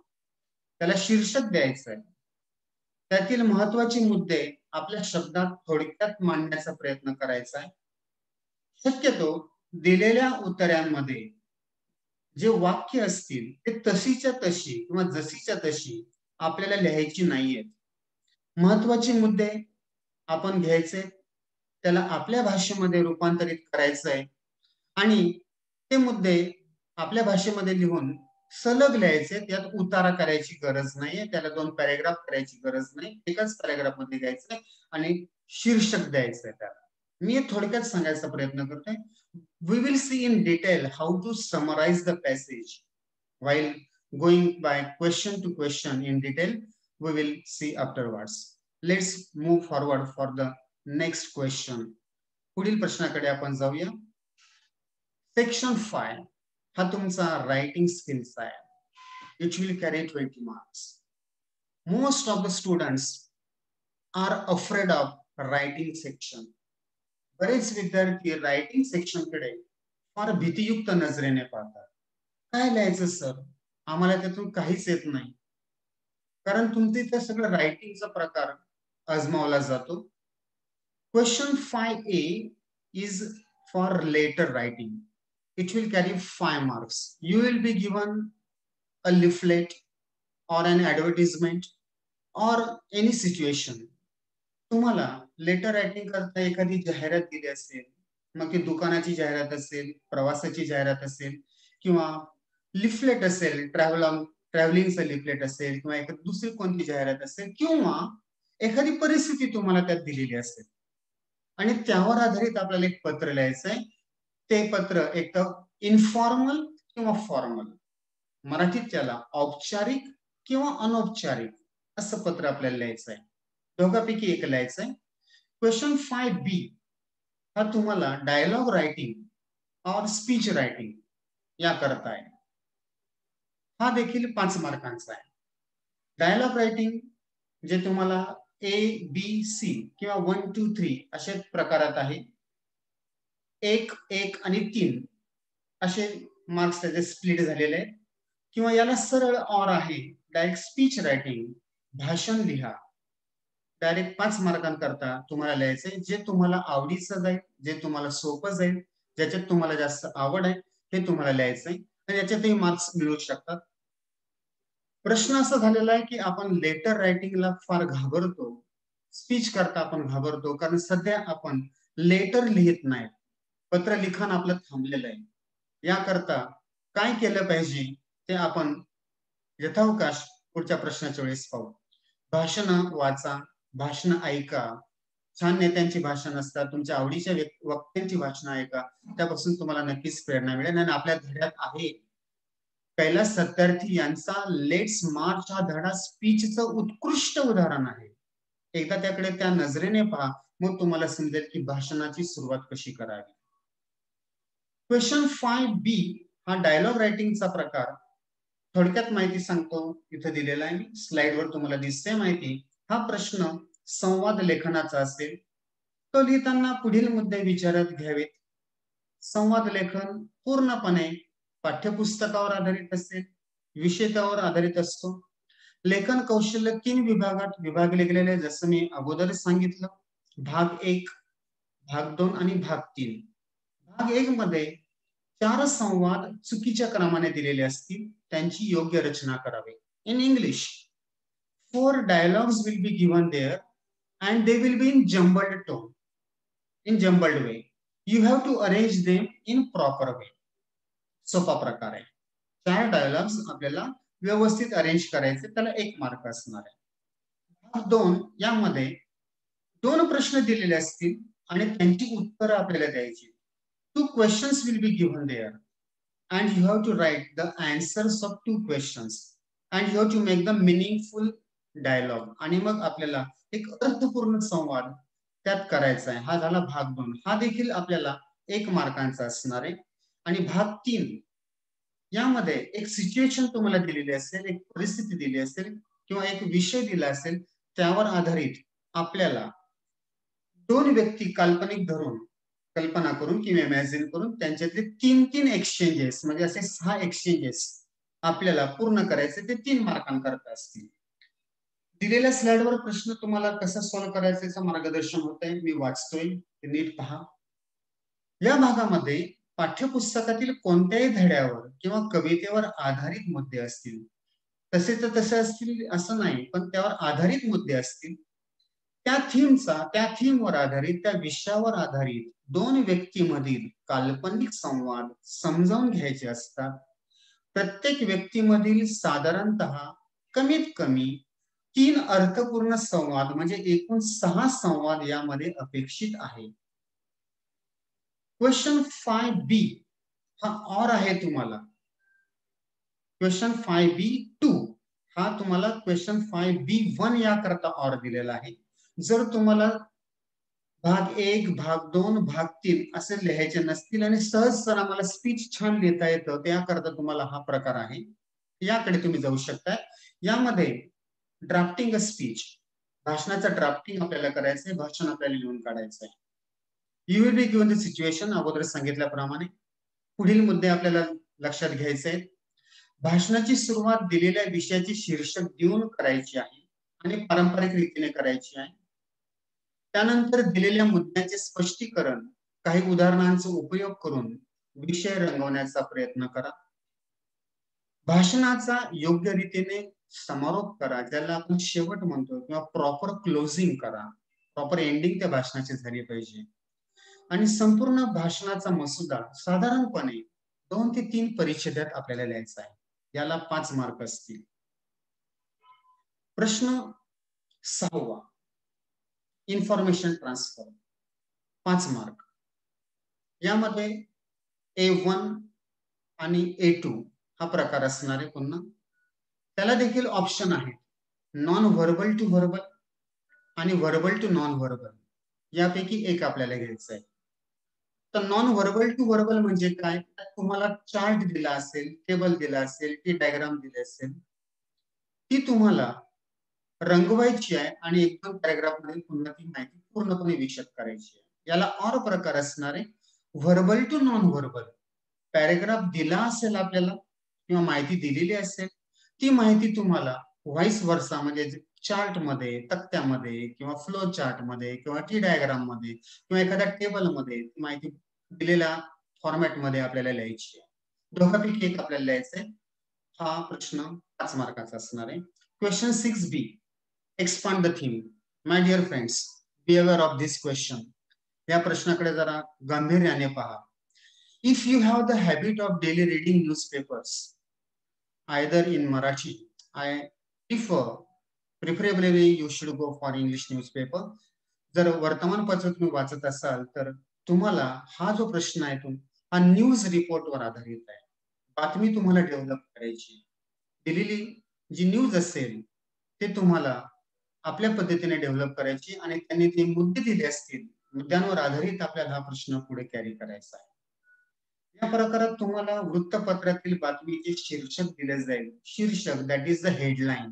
त्याला शीर्षक द्यायचं आहे. त्यातील महत्वाचे मुद्दे आपल्या शब्दात थोडक्यात मांडण्याचा प्रयत्न करायचा आहे. शक्यतो दिलेल्या उत्तरांमध्ये जे वाक्य असतील ते तशीच्या तशी किंवा जशीच्या तशी आपल्याला लिहायची नाहीयेत. महत्वाचे मुद्दे आपण घ्यायचे, त्याला आपल्या भाषेमध्ये रूपांतरित करायचं आहे आणि ते मुद्दे आपल्या भाषेमध्ये लिहून सलग लिहायचे. त्यात उतारा करायची गरज नाहीये, त्याला 2 पॅराग्राफ करायची गरज नाही. एकच पॅराग्राफ मध्ये घ्यायचंय आणि शीर्षक द्यायचंय त्याला. मी थोडक्यात सांगायचा प्रयत्न करतोय. We will see in detail how to summarize the passage while going by question to question in detail. We will see afterwards. Let's move forward for the next question. पुढील प्रश्नाकडे आपण जाऊया. सेक्शन 5 हा तुमचा रायटिंग स्किल्स आहे. It will carry 20 marks. Most of the students are afraid of writing section. बरेच विद्यार्थी रायटिंग सेक्शन कडे फार भीतीयुक्त नजरेने पाहतात. काय लिहायचं सर, आम्हाला त्यातून काहीच येत नाही. कारण तुमचे इथे सगळं रायटिंगचा प्रकार आजमावला जातो. Question 5A is for letter writing. It will carry 5 marks. You will be given a leaflet or an advertisement or any situation. तुम्हाला लेटर रायटिंग करता एखादी जाहिरात दिली असेल, मग ती दुकानाची जाहिरात असेल, प्रवासाची जाहिरात असेल किंवा लिफलेट असेल, ट्रॅव्हलिंगचं लिफलेट असेल किंवा एखादी दुसरी कोणती जाहिरात असेल किंवा एखादी परिस्थिती तुम्हाला त्यात दिलेली असेल आणि त्यावर आधारित आपल्याला एक पत्र लिहायचं आहे. ते पत्र एक तर इन्फॉर्मल किंवा फॉर्मल, मराठीत त्याला औपचारिक किंवा अनौपचारिक असं पत्र आपल्याला लिहायचं आहे. दोघांपैकी एक लिहायचं आहे. क्वेश्चन 5B हा तुम्हाला डायलॉग रायटिंग और स्पीच रायटिंग या करता आहे. हा देखील 5 मार्कांचा आहे. डायलॉग रायटिंग जे तुम्हाला ABC किंवा 1 2 3 अशा प्रकारात आहे. 1 1 आणि 3 असे मार्क्स त्याचे स्प्लिट झालेले आहेत. किंवा याला सरळ और आहे डायरेक्ट स्पीच रायटिंग, भाषण लिहा. डायरेक्ट 5 मार्कांकरता तुम्हाला लिहायचंय, जे तुम्हाला आवडीचं जाईल, जे तुम्हाला सोपं जाईल, ज्याच्यात तुम्हाला जास्त आवड आहे, ते तुम्हाला लिहायचंय आणि याच्यातही मार्क्स मिळू शकतात. प्रश्न असा झालेला आहे, की आपण लेटर रायटिंगला फार घाबरतो. स्पीच करता आपण घाबरतो, कारण सध्या आपण लेटर लिहित नाही. पत्र लिखाण आपलं थांबलेलं आहे. याकरता काय केलं पाहिजे ते आपण यथावकाश पुढच्या प्रश्नाच्या वेळेस पाहू. भाषणं वाचा, भाषणं ऐका. छान नेत्यांची भाषण असतात, तुमच्या आवडीच्या वक्त्यांची भाषणं ऐका. त्यापासून तुम्हाला नक्कीच प्रेरणा मिळेल आणि आपल्या धड्यात आहे कैलास सत्यार्थी यांचा लेट्स मार्च हा धडा स्पीचचं उत्कृष्ट उदाहरण आहे. एकदा त्याकडे त्या नजरेने पहा, मग तुम्हाला समजेल की भाषणाची सुरुवात कशी करावी. क्वेश्चन 5B हा डायलॉग रायटिंगचा प्रकार. थोडक्यात माहिती सांगतो, इथे दिलेला आहे मी स्लाइडवर तुम्हाला दिसते माहिती. हा प्रश्न संवाद लेखनाचा असेल. तो लिहिताना पुढील मुद्दे विचारात घ्यावेत. संवाद लेखन पूर्णपणे पाठ्यपुस्तकावर आधारित असेल, विषय त्यावर आधारित असतो. लेखन कौशल्य 3 विभागात विभागले गेलेले, जसं मी अगोदर सांगितलं. भाग 1, भाग 2 आणि भाग 3. भाग 1 मध्ये 4 संवाद चुकीच्या क्रमाने दिलेले असतील, त्यांची योग्य रचना करावी. In English 4 dialogues will be given there and they will be in jumbled tone, in jumbled way. You have to arrange them in proper way. सोपा प्रकार आहे. 4 डायलॉग्स आपल्याला व्यवस्थित अरेंज करायचे, त्याला 1 मार्क असणार आहे. भाग 2 यामध्ये 2 प्रश्न दिलेले असतील आणि त्यांची उत्तरं आपल्याला द्यायची. 2 questions will be given there and you have to write the answers of 2 questions and you have to make the meaningful dialogue. आणि मग आपल्याला एक अर्थपूर्ण संवाद त्यात करायचा आहे. हा झाला भाग 2. हा देखील आपल्याला 1 मार्कांचा असणार आहे. आणि भाग 3 यामध्ये एक सिच्युएशन तुम्हाला दिलेली असेल, एक परिस्थिती दिली असेल किंवा एक विषय दिला असेल, त्यावर आधारित आपल्याला 2 व्यक्ती काल्पनिक धरून, कल्पना करून किंवा इमॅजिन करून त्यांच्यातले 3-3 एक्सचेंजेस, म्हणजे असे 6 एक्सचेंजेस आपल्याला पूर्ण करायचे. ते 3 मार्कांकरता असतील. दिलेल्या स्लाइडवर प्रश्न तुम्हाला कसा सॉल्व्ह करायचा याचं मार्गदर्शन होत आहे. मी वाचतोय, ते नीट पहा. या भागामध्ये पाठ्यपुस्तकातील कोणत्याही धड्यावर किंवा कवितेवर आधारित मुद्दे असतील. तसे तर तसे असतील असं नाही, पण त्यावर आधारित मुद्दे असतील. त्या थीमवर आधारित, त्या विषयावर आधारित 2 व्यक्तीमधील काल्पनिक संवाद समजावून घ्यायचे असतात. प्रत्येक व्यक्तीमधील साधारणतः कमीत कमी 3 अर्थपूर्ण संवाद, म्हणजे एकूण 6 संवाद यामध्ये अपेक्षित आहे. क्वेश्चन 5B हा ऑर आहे तुम्हाला. क्वेश्चन 5B2 हा तुम्हाला क्वेश्चन 5B1 याकरता ऑर दिलेला आहे. जर तुम्हाला भाग 1, भाग 2, भाग 3 असे लिहायचे नसतील आणि सहज सर आम्हाला स्पीच छान लिहिता येतं, त्याकरता तुम्हाला हा प्रकार आहे. याकडे तुम्ही जाऊ शकता. यामध्ये ड्राफ्टिंग अ स्पीच, भाषणाचं ड्राफ्टिंग आपल्याला करायचंय, भाषण आपल्याला लिहून काढायचंय. You will be given the situation, अगोदर सांगितल्याप्रमाणे. पुढील मुद्दे आपल्याला लक्षात घ्यायचे आहेत. भाषणाची सुरुवात दिलेल्या विषयाची शीर्षक देऊन करायची आहे आणि पारंपरिक रीतीने करायची आहे. त्यानंतर दिलेल्या मुद्द्यांचे स्पष्टीकरण, काही उदाहरणांचा उपयोग करून विषय रंगवण्याचा प्रयत्न करा. भाषणाचा योग्य रीतीने समारोप करा, ज्याला आपण शेवट म्हणतो, किंवा प्रॉपर क्लोजिंग करा. प्रॉपर एंडिंग त्या भाषणाची झाली पाहिजे. आणि संपूर्ण भाषणाचा मसुदा साधारणपणे 2 ते 3 परिच्छेदात आपल्याला लिहायचा आहे. याला 5 मार्क असतील. प्रश्न 6वा, इन्फॉर्मेशन ट्रान्सफर, 5 मार्क. यामध्ये A1 आणि A2 हा प्रकार असणार आहे. पुन्हा त्याला देखील ऑप्शन आहेत, नॉन व्हर्बल टू व्हर्बल आणि व्हर्बल टू नॉन व्हर्बल. यापैकी एक आपल्याला घ्यायचं आहे. तर नॉन व्हर्बल टू व्हर्बल म्हणजे काय? तुम्हाला चार्ट दिला असेल, टेबल दिला असेल, ती डायग्राम दिली असेल, ती तुम्हाला रंगवायची आहे आणि 1-2 पॅराग्राफ मध्ये पुन्हा ती माहिती पूर्णपणे विशद करायची आहे. याला ऑर प्रकार असणार आहे. Verbal to non verbal, paragraph दिला असेल आपल्याला किंवा माहिती दिलेली असेल, ती माहिती तुम्हाला व्हाईस वर्सा, म्हणजे चार्ट मध्ये, तक्त्यामध्ये किंवा फ्लो चार्ट मध्ये किंवा टी डायग्राम मध्ये किंवा एखाद्या टेबल मध्ये माहिती दिलेल्या फॉर्मॅट मध्ये आपल्याला लिहायची आहे. दोघांपैकी एक आपल्याला लिहायचंय. हा प्रश्न 5 मार्काचा असणार आहे. Question 6B, expand the theme. My dear friends, be aware of this question. या प्रश्नाकडे जरा गांभीर्याने पहा. If you have the habit of daily reading newspapers either in Marathi, I preferably you should go for English newspaper. जर वर्तमानपत्र तुम्ही वाचत असाल तर तुम्हाला हा जो प्रश्न आहे तो हा न्यूज रिपोर्टवर आधारित आहे. बातमी तुम्हाला डेव्हलप करायची. दिलेली जी न्यूज असेल ते तुम्हाला आपल्या पद्धतीने डेव्हलप करायची आणि त्यांनी ते मुद्दे दिले असतील, मुद्द्यांवर आधारित आपल्याला हा प्रश्न पुढे कॅरी करायचा आहे. या प्रकारात तुम्हाला वृत्तपत्रातील बातमीचे शीर्षक दिले जाईल. शीर्षक, दॅट इज द हेडलाईन.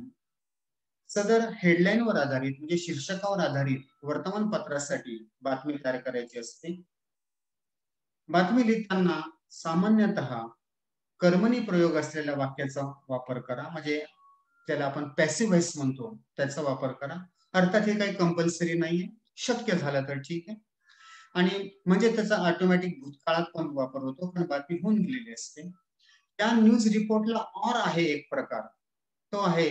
सदर हेडलाईनवर आधारित म्हणजे शीर्षकावर आधारित वर्तमानपत्रासाठी बातमी तयार करायची असते. बातमी लिहिताना सामान्यतः कर्मणी प्रयोग असलेल्या वाक्याचा वापर करा, म्हणजे ज्याला आपण पॅसिव्ह व्हॉइस म्हणतो त्याचा वापर करा. अर्थात हे काही कंपल्सरी नाहीये, शक्य झालं तर ठीक आहे. आणि म्हणजे त्याचा ऑटोमॅटिक भूतकाळात पण वापर होतो, कारण बातमी होऊन गेलेली असते. त्या न्यूज रिपोर्टला और आहे एक प्रकार, तो आहे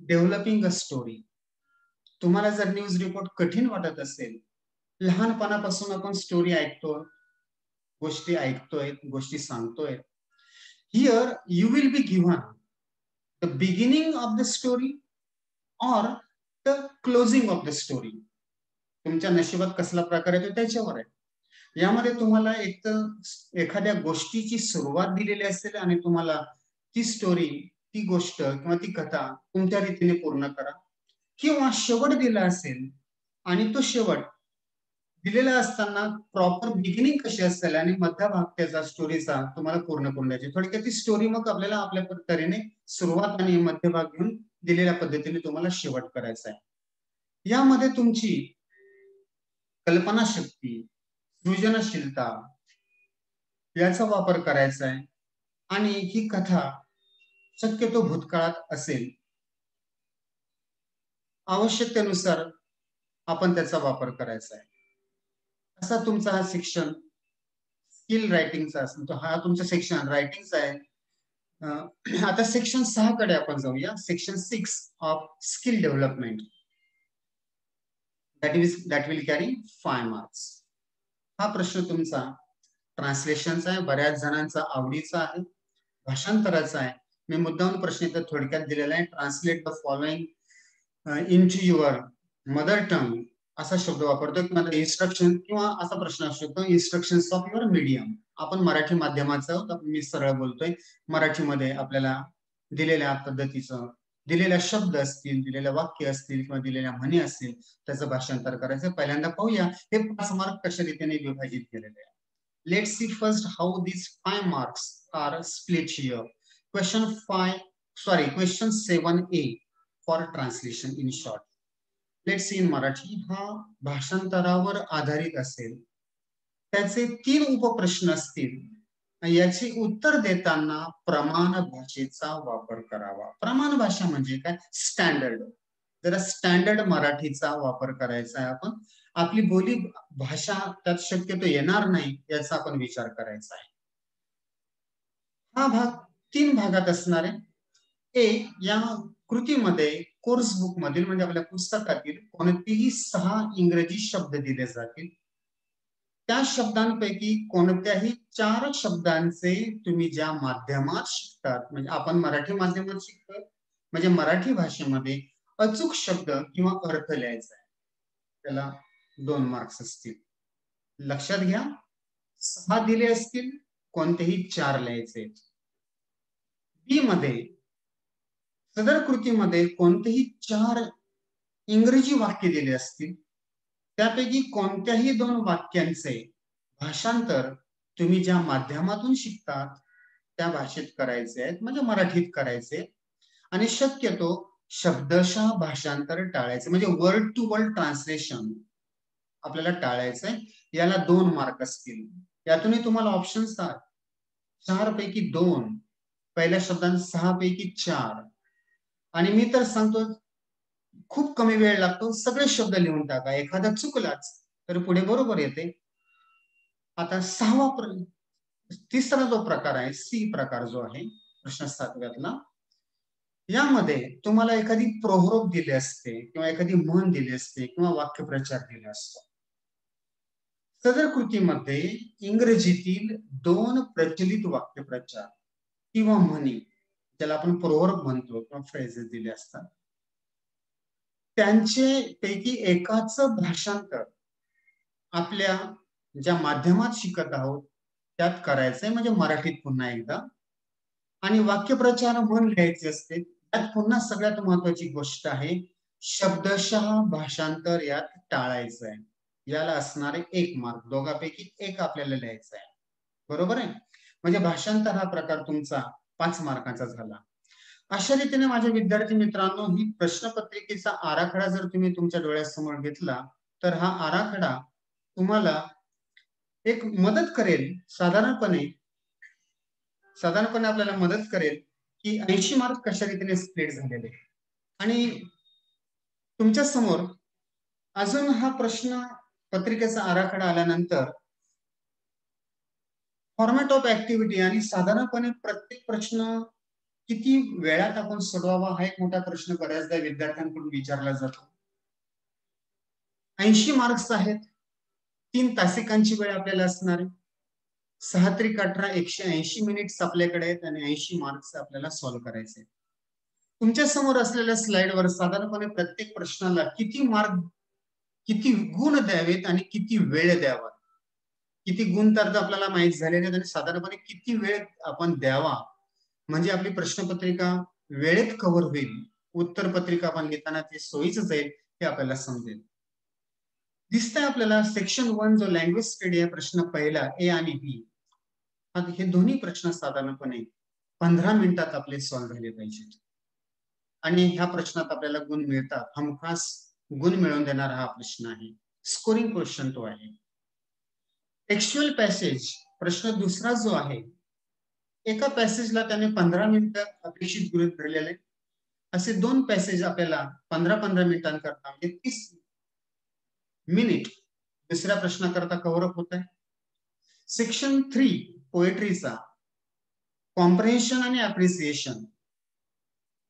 डेव्हलपिंग अ स्टोरी. तुम्हाला जर न्यूज रिपोर्ट कठीण वाटत असेल, लहानपणापासून आपण स्टोरी ऐकतो, गोष्टी ऐकतोय, गोष्टी सांगतोय. Here you will be given the beginning of the story और the closing of the story. तुमच्या नशिबात कसला प्रकार आहे तो त्याच्यावर आहे. यामध्ये तुम्हाला एक तर एखाद्या गोष्टीची सुरुवात दिलेली असेल आणि तुम्हाला ती स्टोरी, ती गोष्ट किंवा ती कथा तुमच्या रीतीने पूर्ण करा, किंवा शेवट दिला असेल आणि तो शेवट दिलेला असताना प्रॉपर बिगिनिंग कशी असेल आणि मध्यभाग त्याचा स्टोरीचा तुम्हाला पूर्ण करून द्यायची. थोडक्यात ती स्टोरी मग आपल्याला आपल्या तऱ्हेने सुरुवात आणि मध्यभाग घेऊन दिलेल्या पद्धतीने तुम्हाला शेवट करायचा आहे. यामध्ये तुमची कल्पनाशक्ती, सृजनशीलता याचा वापर करायचा आहे आणि ही कथा शक्यतो भूतकाळात असेल. आवश्यकतेनुसार आपण त्याचा वापर करायचा आहे. असा तुमचा हा सेक्शन स्किल रायटिंगचा असतो. हा तुमचा सेक्शन रायटिंगचा आहे. आता सेक्शन 6 कडे आपण जाऊया. Section 6 of skill development, that will carry 5 marks. हा प्रश्न तुमचा ट्रान्सलेशनचा आहे, बऱ्याच जणांचा आवडीचा आहे, भाषांतराचा आहे. मी मुद्दाम प्रश्न इथं थोडक्यात दिलेला आहे. Translate the following into your mother tongue असा शब्द वापरतो, किंवा इन्स्ट्रक्शन, किंवा असा प्रश्न असू शकतो इन्स्ट्रक्शन्स ऑफ युअर मीडियम. आपण मराठी माध्यमाचं, मी सरळ बोलतोय, मराठीमध्ये आपल्याला दिलेल्या पद्धतीचं, दिलेल्या शब्द असतील, दिलेल्या वाक्य असतील किंवा दिलेल्या म्हणी असतील त्याचं भाषांतर करायचं. पहिल्यांदा पाहूया हे 5 मार्क कशा रीतीने विभाजित केलेले आहे. Let's see first how these 5 marks are split here. Question 7A for translation in short. Let's see in Marathi. हा भाषांतरावर आधारित असेल. त्याचे 3 उपप्रश्न असतील. याची उत्तर देताना प्रमाण भाषेचा वापर करावा. प्रमाण भाषा म्हणजे काय? स्टँडर्ड. जरा स्टँडर्ड मराठीचा वापर करायचा आहे आपण. आपली बोली भाषा त्यात शक्यतो येणार नाही याचा आपण विचार करायचा आहे. हा भाग 3 भागात असणार आहे. या कृतीमध्ये कोर्स बुक मधील म्हणजे आपल्या पुस्तकातील कोणतेही 6 इंग्रजी शब्द दिले जातील. त्या शब्दांपैकी कोणत्याही 4 शब्दांचे तुम्ही ज्या माध्यमात शिकतात, म्हणजे आपण मराठी माध्यमात शिकतो, म्हणजे मराठी भाषेमध्ये अचूक शब्द किंवा अर्थ लिहायचा आहे. त्याला 2 मार्क्स असतील. लक्षात घ्या, 6 दिले असतील, कोणतेही 4 लिहायचे. बी मध्ये सदर कृतीमध्ये कोणतेही 4 इंग्रजी वाक्य दिले असतील, त्यापैकी कोणत्याही 2 वाक्यांचे भाषांतर तुम्ही ज्या माध्यमातून शिकतात त्या भाषेत करायचे आहेत, म्हणजे मराठीत करायचे. आणि शक्यतो शब्दशः भाषांतर टाळायचे, म्हणजे वर्ड टू वर्ड ट्रान्सलेशन आपल्याला टाळायचंय. याला 2 मार्क असतील. यातूनही तुम्हाला ऑप्शन्स आहेत. 4 पैकी 2, पहिल्या शब्दांत 6 पैकी 4. आणि मी तर सांगतो खूप कमी वेळ लागतो, सगळे शब्द लिहून टाका. एखादा चुकलाच तर पुढे बरोबर येते. आता तिसरा जो प्रकार आहे, सी प्रकार जो आहे प्रश्न 7व्यातला, यामध्ये तुम्हाला एखादी प्रोव्हर्ब दिली असते किंवा एखादी म्हण दिली असते किंवा वाक्यप्रचार दिला असतो. सदर कृतीमध्ये इंग्रजीतील 2 प्रचलित वाक्यप्रचार किंवा म्हणी, ज्याला आपण प्रोव्हर्ब म्हणतो किंवा फ्रेजेस दिले असतात, त्यांचे पैकी एकाचं भाषांतर आपल्या ज्या माध्यमात शिकत आहोत त्यात करायचंय, म्हणजे मराठीत पुन्हा एकदा. आणि वाक्यप्रचार म्हण लिहायचे असते. त्यात पुन्हा सगळ्यात महत्वाची गोष्ट आहे, शब्दशः भाषांतर यात टाळायचं आहे. याला असणारे 1 मार्क, दोघांपैकी 1 आपल्याला लिहायचं आहे. बरोबर आहे? म्हणजे भाषांतर हा प्रकार तुमचा 5 मार्काचा झाला. अशा रीतीने माझ्या विद्यार्थी मित्रांनो, ही प्रश्नपत्रिकेचा आराखडा जर तुम्ही तुमच्या डोळ्यासमोर घेतला तर हा आराखडा तुम्हाला एक मदत करेल, साधारणपणे आपल्याला मदत करेल की 80 मार्क कशा रीतीने स्प्लिट झालेले. आणि तुमच्या समोर अजून हा प्रश्न पत्रिकेचा आराखडा आल्यानंतर फॉर्मॅट ऑफ ऍक्टिव्हिटी आणि साधारणपणे प्रत्येक प्रश्न किती वेळात आपण सोडवावा हा एक मोठा प्रश्न बऱ्याचदा विद्यार्थ्यांकडून विचारला जातो. 80 मार्क्स आहेत, 3 तासिकांची वेळ आपल्याला असणार आहे. 6 त्रिक 18, 180 मिनिट्स आपल्याकडे आहेत आणि 80 मार्क्स आपल्याला सॉल्व्ह करायचे. तुमच्या समोर असलेल्या स्लाइडवर साधारणपणे प्रत्येक प्रश्नाला किती मार्क, किती गुण द्यावेत आणि किती वेळ द्यावा, किती गुण तर आपल्याला माहित झालेले आहेत आणि साधारणपणे किती वेळ आपण द्यावा, म्हणजे आपली प्रश्नपत्रिका वेळेत कव्हर होईल, उत्तरपत्रिका आपण लिहिताना ते सोयीचं जाईल हे आपल्याला समजेल. दिसतंय आपल्याला सेक्शन 1 जो लँग्वेज स्टडी आहे, प्रश्न पहिला ए आणि बी, हे दोन्ही प्रश्न साधारणपणे 15 मिनिटात आपले सॉल्व्ह झाले पाहिजेत. आणि ह्या प्रश्नात आपल्याला गुण मिळतात, हमखास गुण मिळवून देणारा हा प्रश्न आहे. स्कोरिंग क्वेश्चन तो आहे. टेक्स्च्युअल पॅसेज प्रश्न दुसरा जो आहे, एका पॅसेजला त्याने 15 मिनिटं अपेक्षित गृहीत धरलेले, असे 2 पॅसेज आपल्याला 15-15 मिनिटांकरता म्हणजे 30 मिनिट दुसऱ्या प्रश्नाकरता कव्हर अप होत आहे. सेक्शन 3 पोएट्रीचा कॉम्प्रेन्शन आणि अप्रिसिएशन,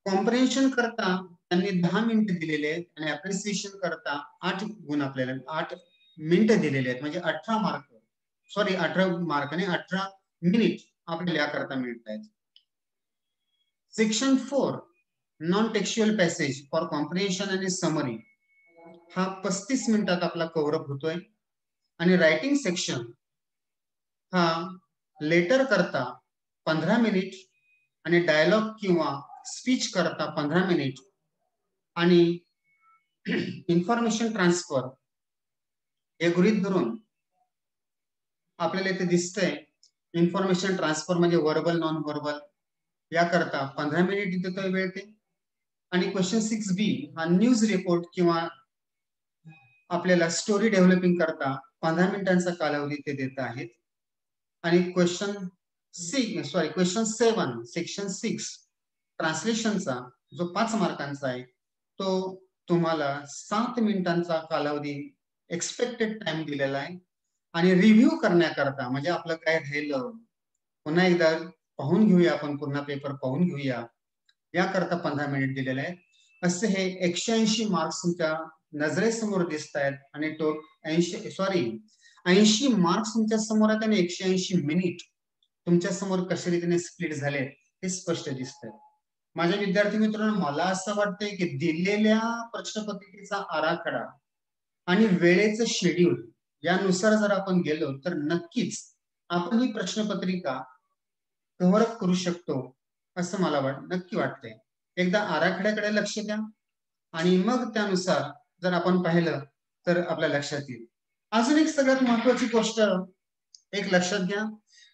कॉम्प्रेन्शन करता त्यांनी 10 मिनिट दिलेले आहेत आणि अप्रिसिएशन करता 8 गुण आपल्याला 8 मिनिटं दिलेले आहेत, म्हणजे 18 मार्क, सॉरी 18 मार्क आणि 18 मिनिट आपल्याला याकरता मिळत आहेत. Section 4 non textual passage for comprehension आणि समरी हा 35 मिनिटात आपला कव्हर अप होतोय. आणि रायटिंग सेक्शन हा लेटर करता 15 मिनिट आणि डायलॉग किंवा स्पीच करता 15 मिनिट आणि इन्फॉर्मेशन ट्रान्सफर हे गृहीत धरून आपल्याला इथे दिसतंय, इन्फॉर्मेशन ट्रान्सफर म्हणजे व्हर्बल नॉन व्हर्बल याकरता 15 मिनिट इथे वेळ ते. आणि क्वेश्चन 6B हा न्यूज रिपोर्ट किंवा आपल्याला स्टोरी डेव्हलपिंग करता 15 मिनिटांचा कालावधी ते देत आहेत. आणि क्वेश्चन 7 सेक्शन 6 ट्रान्सलेशनचा जो 5 मार्कांचा आहे, तो तुम्हाला 7 मिनिटांचा कालावधी एक्सपेक्टेड टाइम दिलेला आहे. आणि रिव्ह्यू करण्याकरता म्हणजे आपलं काय राहिलं पुन्हा एकदा पाहून घेऊया, आपण पुन्हा पेपर पाहून घेऊया याकरता 15 मिनिट दिलेले आहेत. असे हे 180 मार्क्स तुमच्या नजरेसमोर दिसत आहेत. आणि 80 मार्क्स तुमच्या समोर आहेत आणि 180 मिनिट तुमच्या समोर कशा रीतीने स्प्लिट झाले हे स्पष्ट दिसत आहे. माझ्या विद्यार्थी मित्रांनो, मला असं वाटतंय की दिलेल्या प्रश्नपत्रिकेचा आराखडा आणि वेळेचं शेड्यूल यानुसार जर आपण गेलो तर नक्कीच आपण ही प्रश्नपत्रिका कव्हर अप करू शकतो असं मला नक्की वाटतंय. एकदा आराखड्याकडे लक्ष द्या आणि मग त्यानुसार जर आपण पाहिलं तर आपल्या लक्षात येईल. अजून एक सगळ्यात महत्वाची गोष्ट एक लक्षात घ्या,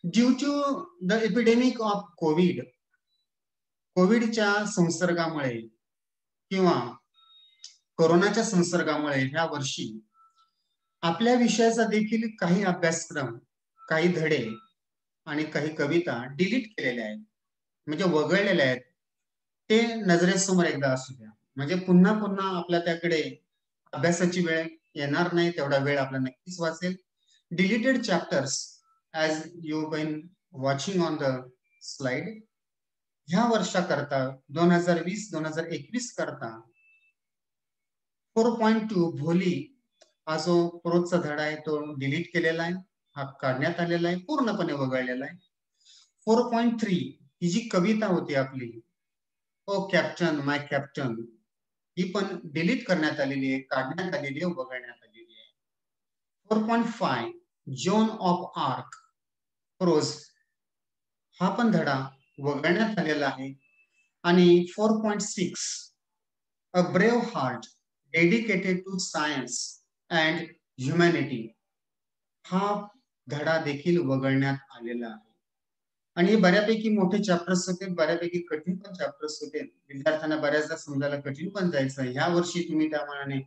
due to the epidemic of कोविडच्या संसर्गामुळे किंवा कोरोनाच्या संसर्गामुळे ह्या वर्षी आपल्या विषयाचा देखील काही अभ्यासक्रम, काही धडे आणि काही कविता डिलीट केलेल्या आहेत, म्हणजे वगळलेल्या आहेत. ते नजरेसमोर एकदा असू द्या. म्हणजे पुन्हा पुन्हा आपल्या त्याकडे अभ्यासाची वेळ येणार नाही, तेवढा वेळ आपला नक्कीच वाचेल. Deleted chapters as you been watching on the slide, ह्या वर्षाकरता 2020-2021 करता 4.2 भोली हा जो रोजचा धडा आहे तो डिलीट केलेला आहे, हा काढण्यात आलेला आहे, पूर्णपणे वगळलेला आहे. 4.3 ही जी कविता होती आपली, ओ कॅप्टन माय कॅप्टन, ही पण डिलीट करण्यात आलेली आहे, काढण्यात आलेली आहे, वगळण्यात आलेली आहे. 4.5 जॉन ऑफ आर्क प्रोज, हा पण धडा वगळण्यात आलेला आहे. आणि 4.6 a brave heart dedicated to science and humanity, हा धडा देखील वगळण्यात आलेला आहे. आणि हे बऱ्यापैकी मोठे चॅप्टर्स होते, बऱ्यापैकी कठीण पण चॅप्टर्स होते. विद्यार्थ्यांना बऱ्याचदा समजायला कठीण पण जायचं. ह्या वर्षी तुम्ही त्या मानाने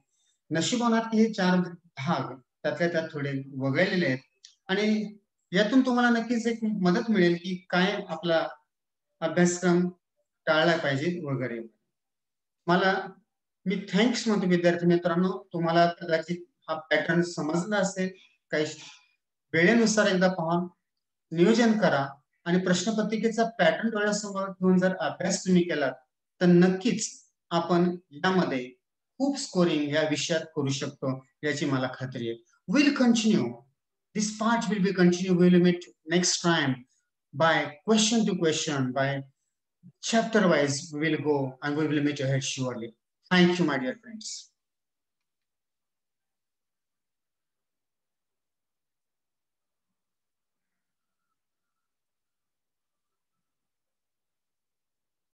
नशिबानात हे 4 भाग त्यातल्या त्यात थोडे वगळलेले आहेत. आणि यातून तुम्हाला नक्कीच एक मदत मिळेल की काय आपला अभ्यासक्रम टाळला पाहिजे वगैरे. मला मी थँक्स म्हणतो विद्यार्थी मित्रांनो, तुम्हाला कदाचित हा पॅटर्न समजला असेल. काही वेळेनुसार एकदा पहा, नियोजन करा आणि प्रश्नपत्रिकेचा पॅटर्न डोळ्यासमोर ठेवून जर अभ्यास तुम्ही केला तर नक्कीच आपण यामध्ये खूप स्कोरिंग या विषयात करू शकतो याची मला खात्री आहे. Will continue this part, will be continue, will meet next time by question to question, by chapter wise we will go and we will meet ahead surely. Thank you, my dear friends.